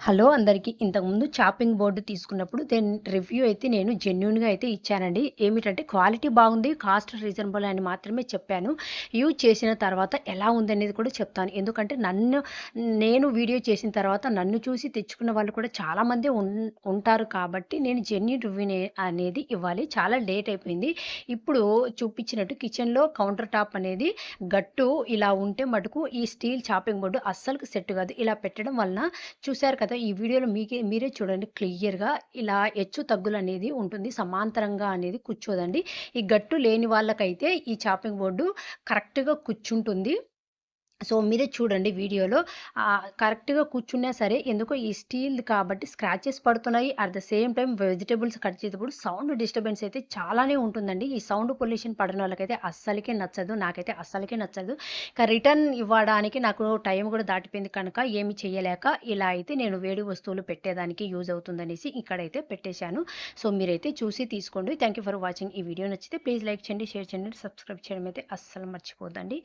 Hello అందరికీ. ఇంతకుముందు chopping board తీసుకున్నప్పుడు దీని రివ్యూ అయితే నేను జెన్యూన్‌గా అయితే ఇచ్చానండి. ఏమిటంటే క్వాలిటీ బాగుంది, కాస్ట్ రీజనబుల్ అని మాత్రమే చెప్పాను. యూజ్ చేసిన తర్వాత ఎలా ఉందనేది కూడా చెప్తాను. ఎందుకంటే నేను వీడియో చేసిన తర్వాత నన్ను చూసి తెచ్చుకున్న వాళ్ళు కూడా చాలామందే ఉంటారు కాబట్టి నేను జెన్యూన్ రివ్యూనే అనేది ఇవ్వాలి. చాలా లేట్ అయిపోయింది. ఇప్పుడు చూపించినట్టు కిచెన్‌లో కౌంటర్ టాప్ అనేది గట్టు ఇలా ఉంటే మటుకు ఈ స్టీల్ చాపింగ్ బోర్డ్ అస్సలుకి సెట్ కాదు. ఇలా పెట్టడం వలన చూసారు కదా! ఈ వీడియోలో మీరే చూడండి క్లియర్‌గా ఇలా హెచ్చు తగ్గులనేది ఉంటుంది. సమాంతరంగా అనేది కూర్చోదండి. ఈ గట్టు లేని వాళ్ళకైతే ఈ చాపింగ్ బోర్డు కరెక్ట్‌గా కూర్చుంటుంది. సో, మీరే చూడండి వీడియోలో కరెక్ట్‌గా కూర్చున్నా సరే ఎందుకో ఈ స్టీల్‌ది కాబట్టి స్క్రాచెస్ పడుతున్నాయి. At the same time vegetables cut చేసేటప్పుడు సౌండ్ డిస్టర్బెన్స్ అయితే చాలానే ఉంటుందండి. ఈ సౌండ్ పొల్యూషన్ పడనోళ్ళకైతే అస్సలకే నచ్చదు. నాకైతే అస్సలకే నచ్చదు. ఇక రిటర్న్ ఇవ్వడానికి నాకు టైం కూడా దాటిపోయింది కనుక ఏమి చేయలేక ఇలా అయితే నేను వేడి వస్తువులు పెట్టేదానికి యూజ్ అవుతుందనేసి ఇక్కడైతే పెట్టేశాను. సో, మీరైతే చూసి తీసుకోండి. Thank you for watching. ఈ వీడియో నచ్చితే ప్లీజ్ లైక్ చేయండి, షేర్ చేయండి, సబ్స్క్రైబ్ చేయడం అయితే అస్సలు మర్చిపోద్దండి.